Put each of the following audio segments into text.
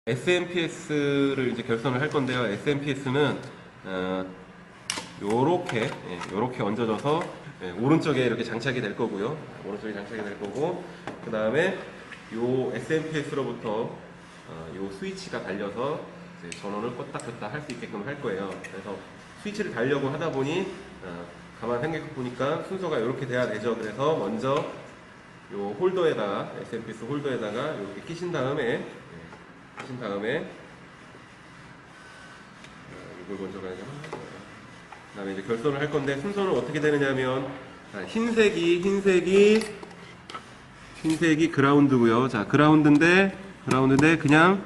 SMPS를 이제 결선을 할 건데요. SMPS는 요렇게 얹어져서 오른쪽에 이렇게 장착이 될 거고요. 오른쪽에 장착이 될 거고, 그 다음에 요 SMPS로부터 요 스위치가 달려서 이제 전원을 껐다 켰다 할 수 있게끔 할 거예요. 그래서 스위치를 달려고 하다 보니 가만 생각해 보니까 순서가 이렇게 돼야 되죠. 그래서 먼저 요 홀더에다가, SMPS 홀더에다가 이렇게 끼신 다음에 이걸 먼저 가야 되나? 그 다음에 이제 결선을 할 건데, 순서는 어떻게 되느냐면, 흰색이 그라운드고요. 자, 그라운드인데 그냥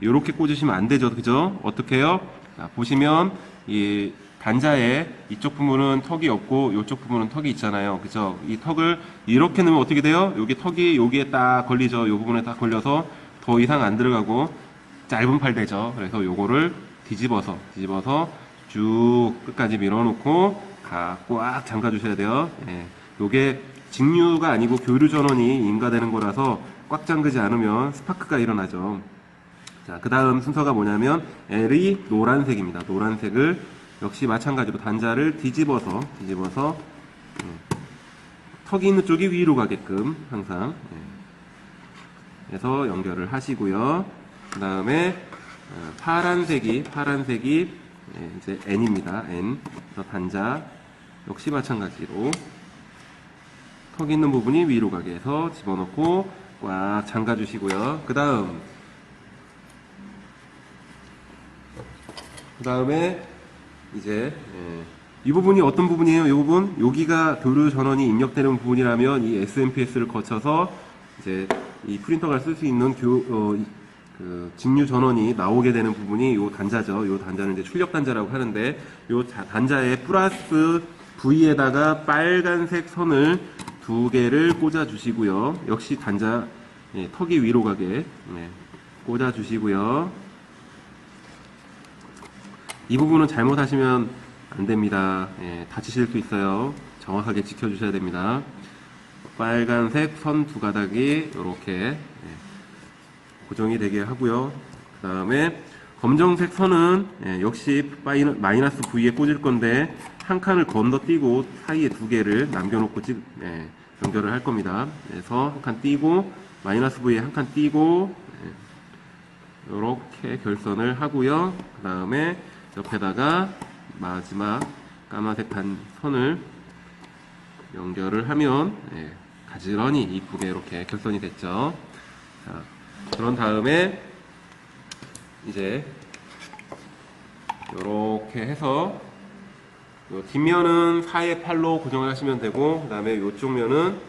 요렇게 꽂으시면 안 되죠. 그죠? 어떻게 해요? 자, 보시면 이 단자에 이쪽 부분은 턱이 없고 이쪽 부분은 턱이 있잖아요. 그죠? 이 턱을 이렇게 넣으면 어떻게 돼요? 여기 턱이 여기에 딱 걸리죠. 이 부분에 딱 걸려서 더 이상 안 들어가고 짧은 팔 되죠. 그래서 요거를 뒤집어서 쭉 끝까지 밀어놓고 꽉 잠가 주셔야 돼요. 요게 직류가 아니고 교류 전원이 인가되는 거라서 꽉 잠그지 않으면 스파크가 일어나죠. 자, 그 다음 순서가 뭐냐면 L이 노란색입니다. 노란색을 역시 마찬가지로 단자를 뒤집어서 턱이 있는 쪽이 위로 가게끔 항상 해서 연결을 하시고요. 그 다음에 파란색이 이제 N입니다. N. 그래서 단자 역시 마찬가지로 턱 있는 부분이 위로 가게 해서 집어넣고 꽉 잠가 주시고요. 그 다음에 이제 이 부분이 어떤 부분이에요? 이 부분, 여기가 교류 전원이 입력되는 부분이라면 이 SMPS를 거쳐서 이제 이 프린터가 쓸 수 있는 그 직류 전원이 나오게 되는 부분이 요 단자죠. 요 단자는 이제 출력 단자라고 하는데, 요 단자의 플러스 V에다가 빨간색 선을 2개를 꽂아 주시고요. 역시 단자 턱이 위로 가게 꽂아 주시고요. 이 부분은 잘못하시면 안 됩니다. 다치실 수 있어요. 정확하게 지켜주셔야 됩니다. 빨간색 선 2가닥이 이렇게 고정이 되게 하고요. 그 다음에 검정색 선은 역시 마이너스 V에 꽂을 건데, 한 칸을 건너뛰고 사이에 2개를 남겨놓고 연결을 할 겁니다. 그래서 한 칸 띄고 마이너스 V에 한 칸 띄고 이렇게 결선을 하고요. 그 다음에 옆에다가 마지막 까만색 선을 연결을 하면 가지런히 이쁘게 이렇게 결선이 됐죠. 자, 그런 다음에 이제 이렇게 해서 요 뒷면은 4의 8로 고정을 하시면 되고, 그 다음에 이쪽 면은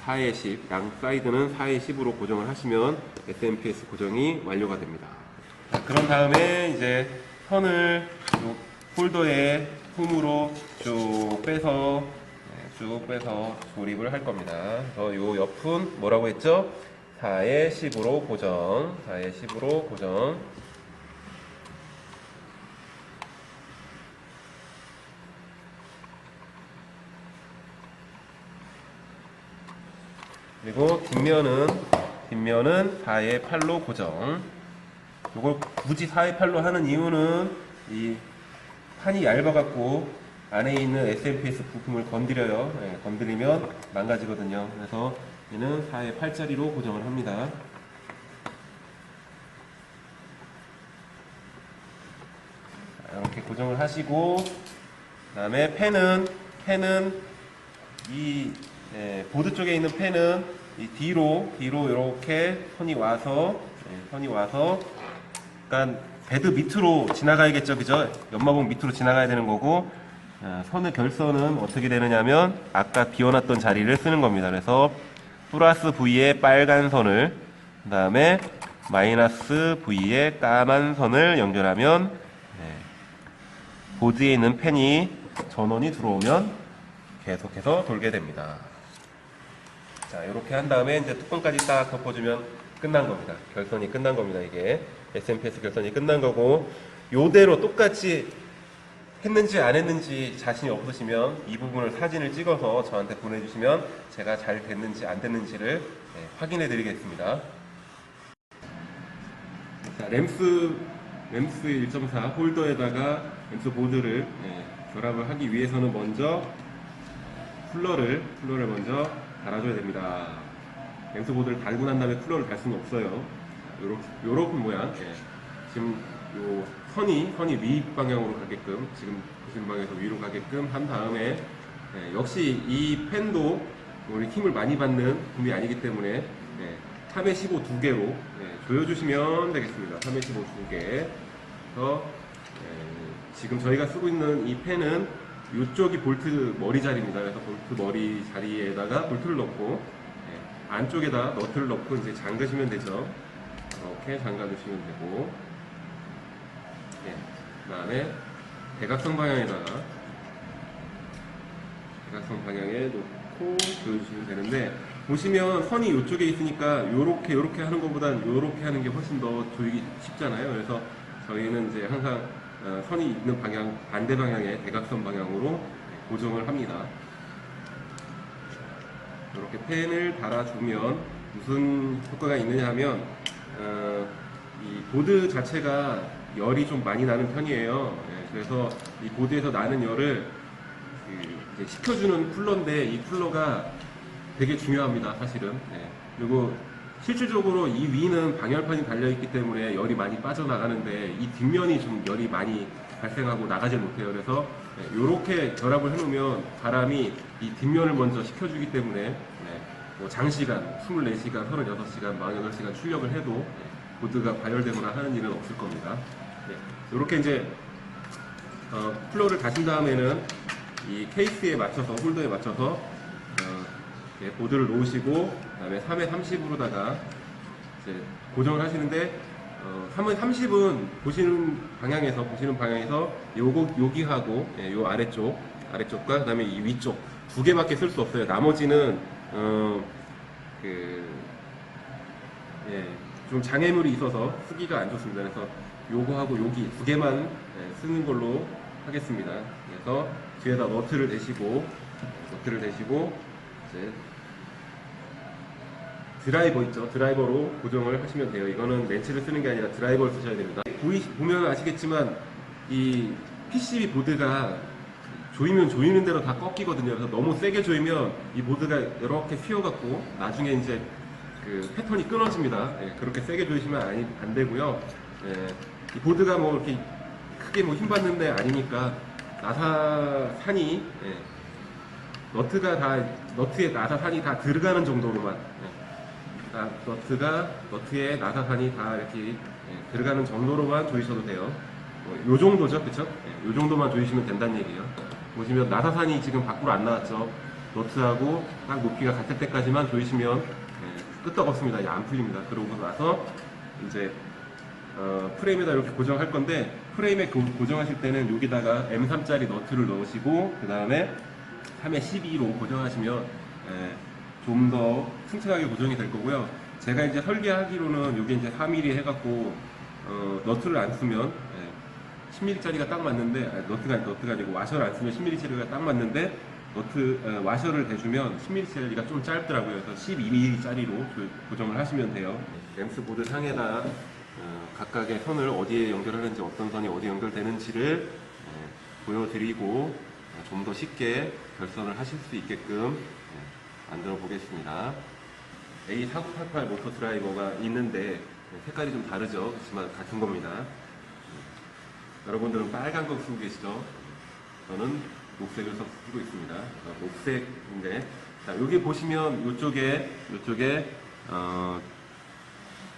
4의 10, 양 사이드는 4의 10으로 고정을 하시면 SMPS 고정이 완료가 됩니다. 자, 그런 다음에 이제 선을 홀더에 홈으로 쭉 빼서 조립을 할 겁니다. 그래서 요 옆은 뭐라고 했죠? 4의 10으로 고정. 그리고 뒷면은 4의 8로 고정. 이걸 굳이 4의 8로 하는 이유는 이 판이 얇아갖고 안에 있는 SMPS 부품을 건드려요. 건드리면 망가지거든요. 그래서 얘는 4의 8짜리로 고정을 합니다. 자, 이렇게 고정을 하시고, 그 다음에 펜은 이 보드 쪽에 있는 펜은 이 뒤로 이렇게 선이 와서 그러니까 베드 밑으로 지나가야겠죠. 그죠? 연마봉 밑으로 지나가야 되는 거고, 선의 결선은 어떻게 되느냐면 아까 비워놨던 자리를 쓰는 겁니다. 그래서 플러스 V에 빨간 선을, 그 다음에 마이너스 V에 까만 선을 연결하면 보드에 있는 펜이 전원이 들어오면 계속해서 돌게 됩니다. 자, 이렇게 한 다음에 이제 뚜껑까지 딱 덮어주면 끝난 겁니다. 결선이 끝난 겁니다. 이게 SMPS 결선이 끝난 거고, 요대로 똑같이 했는지 안 했는지 자신이 없으시면 이 부분을 사진을 찍어서 저한테 보내주시면 제가 잘 됐는지 안 됐는지를 확인해 드리겠습니다. 자, 램스 1.4 홀더에다가 램스 보드를 결합을 하기 위해서는 먼저 쿨러를 먼저 달아줘야 됩니다. 램스 보드를 달고 난 다음에 쿨러를 달 수는 없어요. 요렇게 모양. 지금 요 선이 위 방향으로 가게끔, 지금 보시는 방향에서 위로 가게끔 한 다음에, 역시 이 팬도 우리 힘을 많이 받는 붐이 아니기 때문에 3회 15 2개로 조여주시면 되겠습니다. 3회 15 2개. 그래서 지금 저희가 쓰고 있는 이 팬은 이쪽이 볼트 머리 자리입니다. 그래서 볼트 머리 자리에다가 볼트를 넣고 안쪽에다 너트를 넣고 이제 잠그시면 되죠. 이렇게 잠가주시면 되고, 그 다음에 대각선 방향에 놓고 조여주시면 되는데, 보시면 선이 이쪽에 있으니까 요렇게 하는 것보단 요렇게 하는 게 훨씬 더 조이기 쉽잖아요. 그래서 저희는 이제 항상 선이 있는 방향, 반대 방향의 대각선 방향으로 고정을 합니다. 이렇게 펜을 달아주면 무슨 효과가 있느냐 하면, 이 보드 자체가 열이 좀 많이 나는 편이에요. 그래서 이 보드에서 나는 열을 이제 식혀주는 쿨러인데, 이 쿨러가 되게 중요합니다, 사실은. 그리고 실질적으로 이 위는 방열판이 달려있기 때문에 열이 많이 빠져나가는데, 이 뒷면이 좀 열이 많이 발생하고 나가질 못해요. 그래서 이렇게 결합을 해놓으면 바람이 이 뒷면을 먼저 식혀주기 때문에 뭐 장시간, 24시간, 36시간, 48시간 출력을 해도 보드가 발열되거나 하는 일은 없을 겁니다. 이렇게 이제 쿨러를 다신 다음에는 이 케이스에 맞춰서, 홀더에 맞춰서 보드를 놓으시고, 그 다음에 3회 30으로다가 이제 고정을 하시는데, 3회 30은 보시는 방향에서 여기하고 요 아래쪽과 그 다음에 이 위쪽 두 개밖에 쓸 수 없어요. 나머지는 좀 장애물이 있어서 쓰기가 안 좋습니다. 그래서 요거하고 여기 두 개만 쓰는 걸로 하겠습니다. 그래서 뒤에다 너트를 대시고 이제 드라이버 있죠. 드라이버로 고정을 하시면 돼요. 이거는 렌치를 쓰는 게 아니라 드라이버를 쓰셔야 됩니다. 보면 아시겠지만 이 PCB 보드가 조이는 대로 다 꺾이거든요. 그래서 너무 세게 조이면 이 보드가 이렇게 휘어갖고 나중에 이제 그 패턴이 끊어집니다. 그렇게 세게 조이시면 안 되고요. 이 보드가 뭐 이렇게 크게 뭐 힘 받는 데 아니니까 나사산이 너트에 나사산이 다 들어가는 정도로만, 너트에 나사산이 다 이렇게 들어가는 정도로만 조이셔도 돼요. 요 정도죠, 그쵸? 요 정도만 조이시면 된다는 얘기예요. 보시면 나사산이 지금 밖으로 안 나왔죠. 너트하고 딱 높이가 같을 때까지만 조이시면 끄떡없습니다. 안 풀립니다. 그러고 나서 이제 프레임에다 이렇게 고정할 건데, 프레임에 고정하실 때는 여기다가 M3짜리 너트를 넣으시고, 그 다음에 3회 12로 고정하시면 좀 더 튼튼하게 고정이 될 거고요. 제가 이제 설계하기로는 이게 이제 4mm 해갖고 너트를 안 쓰면 10mm짜리가 딱 맞는데, 너트가 아니고 와셔를 안 쓰면 10mm짜리가 딱 맞는데, 와셔를 대주면 10mm짜리가 좀 짧더라고요. 그래서 12mm짜리로 고정을 하시면 돼요. 램스 보드 상에다 각각의 선을 어디에 연결하는지, 어떤 선이 어디에 연결되는지를 보여드리고 좀 더 쉽게 결선을 하실 수 있게끔 만들어 보겠습니다. A4988 모터 드라이버가 있는데 색깔이 좀 다르죠. 그렇지만 같은 겁니다. 여러분들은 빨간 거 쓰고 계시죠? 저는 녹색을 쓰고 있습니다. 녹색인데, 자, 여기 보시면 이쪽에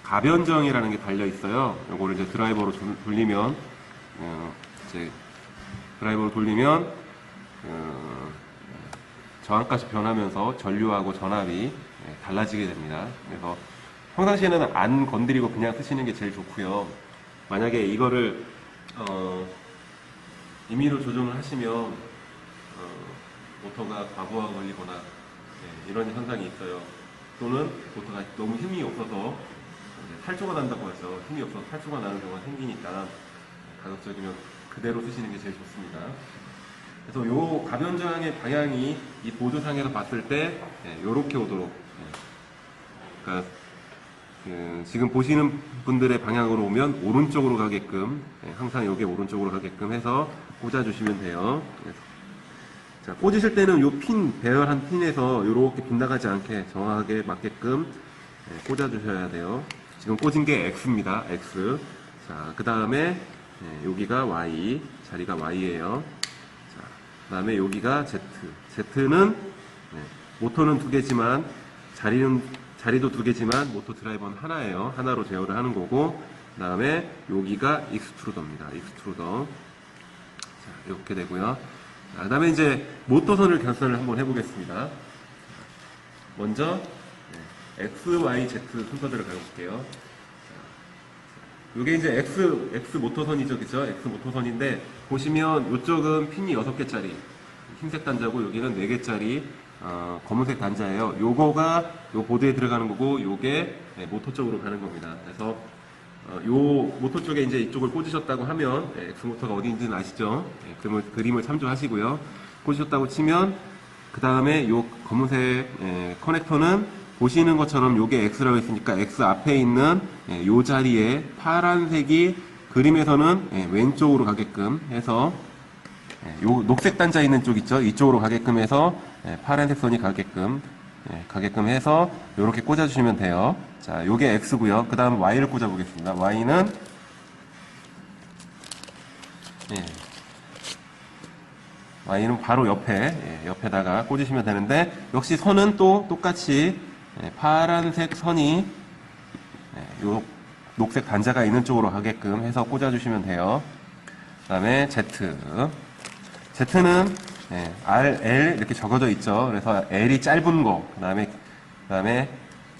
가변정이라는 게 달려 있어요. 요거를 이제 드라이버로 돌리면 저항값이 변하면서 전류하고 전압이 달라지게 됩니다. 그래서 평상시에는 안 건드리고 그냥 쓰시는 게 제일 좋고요. 만약에 이거를 임의로 조정을 하시면 모터가 과부하가 걸리거나 이런 현상이 있어요. 또는 모터가 너무 힘이 없어서 탈조가 난다고 하죠. 힘이 없어서 탈조가 나는 경우가 생기니까 가급적이면 그대로 쓰시는 게 제일 좋습니다. 그래서 요 가변저항의 방향이 이 보드상에서 봤을 때 요렇게 오도록, 그러니까 지금 보시는 분들의 방향으로 오면 오른쪽으로 가게끔, 항상 여기 오른쪽으로 가게끔 해서 꽂아주시면 돼요. 자, 꽂으실 때는 요 핀, 배열한 핀에서 이렇게 빗나가지 않게 정확하게 맞게끔 꽂아주셔야 돼요. 지금 꽂은 게 X입니다. X. 자, 그 다음에 여기가 Y, 자리가 Y예요. 자, 그 다음에 여기가 Z. Z는 모터는 두 개지만 자리도 두 개지만 모터 드라이버는 하나예요. 하나로 제어를 하는 거고, 그 다음에 여기가 익스트루더입니다. 익스트루더. 자, 이렇게 되고요. 자, 그 다음에 이제 모터선을 결선을 한번 해보겠습니다. 먼저 X, Y, Z 순서대로 가볼게요. 이게 이제 X 모터선이죠, 그죠? X 모터선인데 보시면 이쪽은 핀이 6개짜리 흰색 단자고 여기는 4개짜리 검은색 단자예요. 요거가 요 보드에 들어가는 거고 요게 모터 쪽으로 가는 겁니다. 그래서 요 모터 쪽에 이제 이쪽을 꽂으셨다고 하면 X 모터가 어디인지는 아시죠? 그림을 참조하시고요. 꽂으셨다고 치면 그 다음에 요 검은색 커넥터는 보시는 것처럼 요게 X라고 했으니까 X 앞에 있는 요 자리에 파란색이 그림에서는 왼쪽으로 가게끔 해서 요 녹색 단자 있는 쪽 있죠? 이쪽으로 가게끔 해서 파란색 선이 가게끔 해서 요렇게 꽂아주시면 돼요. 자, 요게 X고요. 그 다음 Y를 꽂아보겠습니다. Y는 Y는 바로 옆에다가 꽂으시면 되는데 역시 선은 또 똑같이 파란색 선이 요 녹색 단자가 있는 쪽으로 가게끔 해서 꽂아주시면 돼요. 그 다음에 Z. Z는 R, L 이렇게 적어져 있죠. 그래서 L이 짧은 거, 그 다음에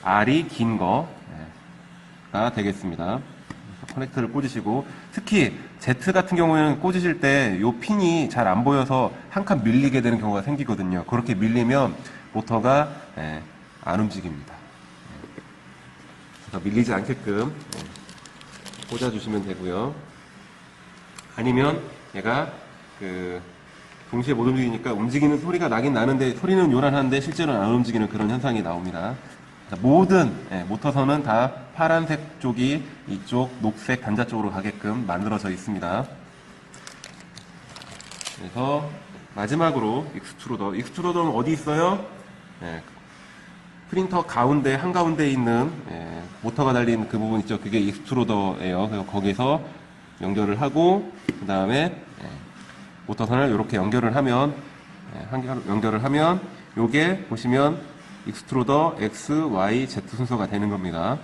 R이 긴 거가 되겠습니다. 커넥터를 꽂으시고, 특히 Z 같은 경우에는 꽂으실 때 요 핀이 잘 안 보여서 한 칸 밀리게 되는 경우가 생기거든요. 그렇게 밀리면 모터가 안 움직입니다. 그래서 밀리지 않게끔 꽂아주시면 되고요. 아니면 얘가 동시에 못 움직이니까 움직이는 소리가 나긴 나는데 소리는 요란한데 실제로는 안 움직이는 그런 현상이 나옵니다. 모든 모터선은 다 파란색 쪽이 이쪽 녹색 단자 쪽으로 가게끔 만들어져 있습니다. 그래서 마지막으로 익스트루더는 어디 있어요? 프린터 가운데 한가운데 있는 모터가 달린 그 부분 있죠. 그게 익스트루더예요. 그래서 거기서 연결을 하고 그 다음에 모터선을 이렇게 연결을 하면 요게 보시면 익스트루더 X, Y, Z 순서가 되는 겁니다.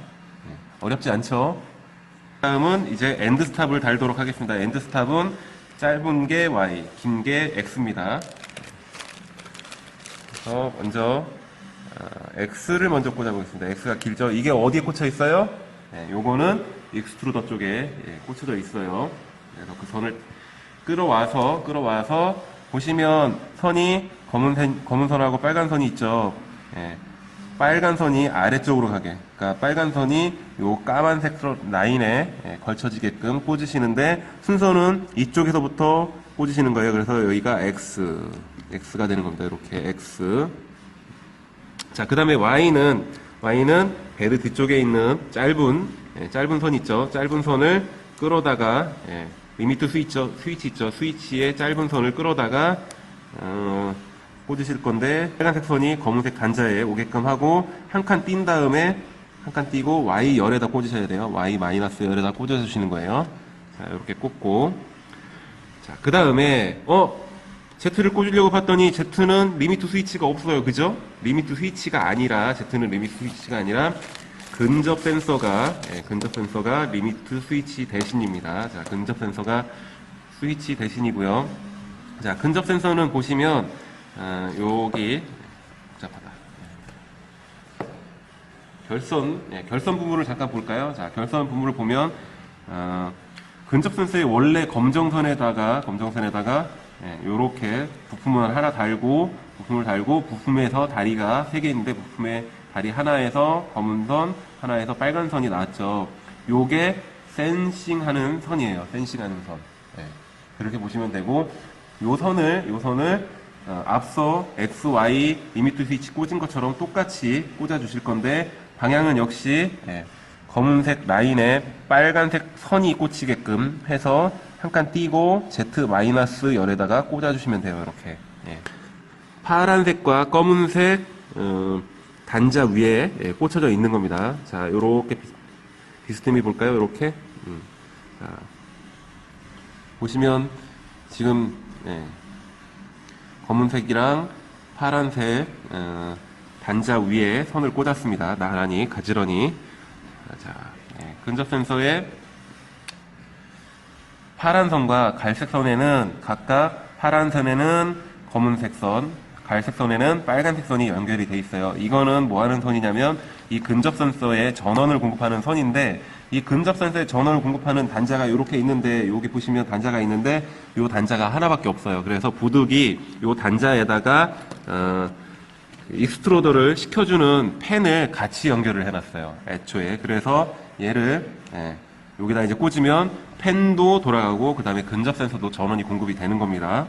어렵지 않죠? 다음은 이제 엔드 스탑을 달도록 하겠습니다. 엔드 스탑은 짧은 게 Y, 긴 게 X입니다. 그래서 먼저 X를 먼저 꽂아보겠습니다. X가 길죠? 이게 어디에 꽂혀 있어요? 요거는 익스트루더 쪽에 꽂혀져 있어요. 그래서 그 선을 끌어와서 보시면 선이 검은 선하고 빨간 선이 있죠. 빨간 선이 아래쪽으로 가게, 그러니까 빨간 선이 요 까만색 라인에 걸쳐지게끔 꽂으시는데 순서는 이쪽에서부터 꽂으시는 거예요. 그래서 여기가 X가 되는 겁니다. 이렇게 X. 자, 그 다음에 Y는 베드 뒤쪽에 있는 짧은 선 있죠. 짧은 선을 끌어다가 리미트 스위치 있죠. 스위치에 짧은 선을 끌어다가 꽂으실 건데 빨간색 선이 검은색 단자에 오게끔 하고 한 칸 띈 다음에 한 칸 띄고 Y 열에다 꽂으셔야 돼요. Y 마이너스 열에다 꽂아주시는 거예요. 자, 이렇게 꽂고, 자, 그 다음에 Z를 꽂으려고 봤더니 Z는 리미트 스위치가 없어요. 그죠? 리미트 스위치가 아니라 근접 센서가 리미트 스위치 대신입니다. 자, 근접 센서가 스위치 대신이고요. 자, 근접 센서는 보시면 여기 복잡하다. 결선 부분을 잠깐 볼까요? 자, 결선 부분을 보면 근접 센서의 원래 검정선에다가 요렇게 부품을 하나 달고 부품에서 다리가 3개 있는데 부품에 다리 하나에서 검은 선, 하나에서 빨간 선이 나왔죠. 요게 센싱하는 선이에요. 센싱하는 선. 그렇게 보시면 되고, 요 선을 앞서 X, Y 리미트 스위치 꽂은 것처럼 똑같이 꽂아 주실 건데, 방향은 역시 검은색 라인에 빨간색 선이 꽂히게끔 해서 한 칸 띄고 Z-열에다가 꽂아주시면 돼요. 이렇게. 예. 파란색과 검은색 단자 위에 꽂혀져 있는 겁니다. 자, 요렇게 비스듬히 볼까요? 요렇게. 자, 보시면 지금 검은색이랑 파란색 단자 위에 선을 꽂았습니다. 나란히 가지런히. 자, 근접 센서에 파란 선과 갈색 선에는 각각 파란 선에는 검은색 선, 갈색 선에는 빨간색 선이 연결이 돼 있어요. 이거는 뭐 하는 선이냐면 이 근접 센서에 전원을 공급하는 선인데, 이 근접 센서에 전원을 공급하는 단자가 이렇게 있는데, 여기 보시면 단자가 있는데 이 단자가 하나밖에 없어요. 그래서 부득이 이 단자에다가 익스트로더를 식혀주는 팬을 같이 연결을 해놨어요. 애초에. 그래서 얘를 여기다 이제 꽂으면 팬도 돌아가고 그 다음에 근접 센서도 전원이 공급이 되는 겁니다.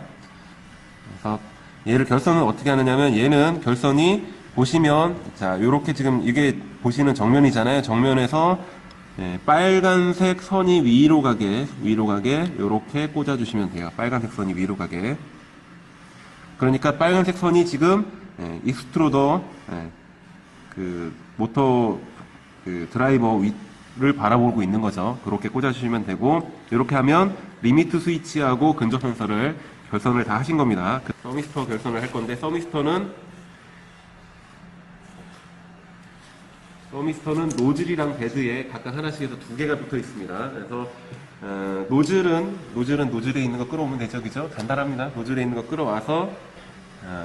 그래서 얘를 결선은 어떻게 하느냐면, 얘는 결선이 보시면 자 요렇게 지금 이게 보시는 정면이잖아요. 정면에서 빨간색 선이 위로 가게 요렇게 꽂아주시면 돼요. 빨간색 선이 위로 가게. 그러니까 빨간색 선이 지금 익스트로더 그 모터 그 드라이버 를 바라보고 있는 거죠. 그렇게 꽂아주시면 되고, 이렇게 하면 리미트 스위치하고 근접 센서를 결선을 다 하신 겁니다. 서미스터 결선을 할 건데, 서미스터는 노즐이랑 베드에 각각 하나씩 해서 두 개가 붙어 있습니다. 그래서 노즐은 노즐에 있는 거 끌어오면 되죠, 그죠? 간단합니다. 노즐에 있는 거 끌어와서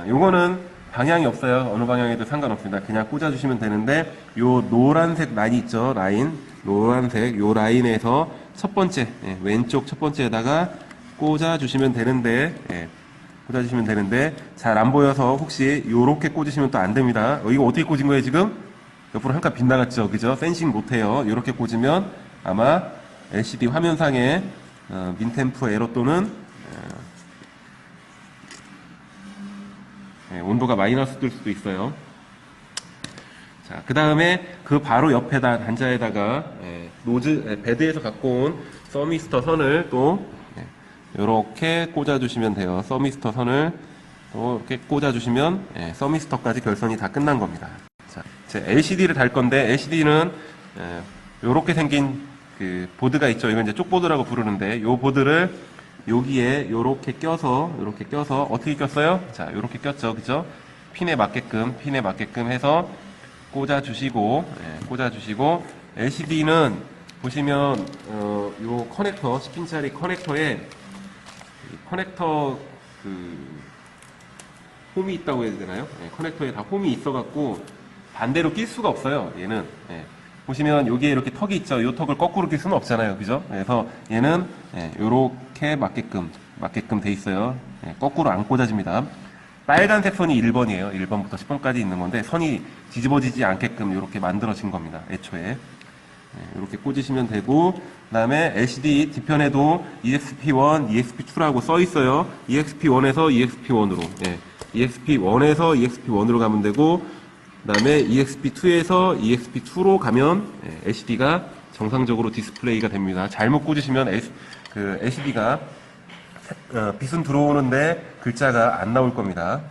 요거는 방향이 없어요. 어느 방향에도 상관없습니다. 그냥 꽂아주시면 되는데, 요 노란색 라인 있죠? 노란색 요 라인에서 첫 번째 왼쪽 첫 번째에다가 꽂아주시면 되는데, 잘 안 보여서 혹시 요렇게 꽂으시면 또 안 됩니다. 이거 어떻게 꽂은 거예요 지금? 옆으로 한 칸 빗나갔죠, 그죠? 센싱 못해요. 요렇게 꽂으면 아마 LCD 화면상에 민템프 에러 또는 온도가 마이너스 뜰 수도 있어요. 자, 그 다음에 그 바로 옆에다 단자에다가 베드에서 갖고 온 서미스터 선을 또 이렇게 꽂아주시면 돼요. 서미스터 선을 또 이렇게 꽂아주시면 서미스터까지 결선이 다 끝난 겁니다. 자, 이제 LCD를 달 건데, LCD는 이렇게 생긴 그 보드가 있죠. 이건 이제 쪽보드라고 부르는데, 이 보드를 여기에 요렇게 껴서 어떻게 꼈어요? 자, 요렇게 꼈죠. 그죠? 핀에 맞게끔 해서 꽂아주시고, LCD는 보시면, 요 커넥터, 10핀짜리 커넥터에, 커넥터 홈이 있다고 해야 되나요? 커넥터에 다 홈이 있어갖고, 반대로 낄 수가 없어요. 얘는. 보시면 여기에 이렇게 턱이 있죠. 이 턱을 거꾸로 낄 수는 없잖아요. 그죠? 그래서 얘는 요렇게 맞게끔 돼 있어요. 거꾸로 안 꽂아집니다. 빨간색 선이 1번이에요. 1번부터 10번까지 있는 건데, 선이 뒤집어지지 않게끔 이렇게 만들어진 겁니다. 애초에. 이렇게 꽂으시면 되고, 그 다음에 LCD 뒤편에도 EXP1, EXP2라고 써 있어요. EXP1에서 EXP1으로. EXP1에서 EXP1으로 가면 되고, 그 다음에 EXP2에서 EXP2로 가면 LCD가 정상적으로 디스플레이가 됩니다. 잘못 꽂으시면 LCD가 빛은 들어오는데 글자가 안 나올 겁니다.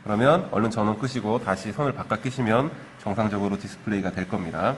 그러면 얼른 전원 끄시고 다시 선을 바꿔 끼시면 정상적으로 디스플레이가 될 겁니다.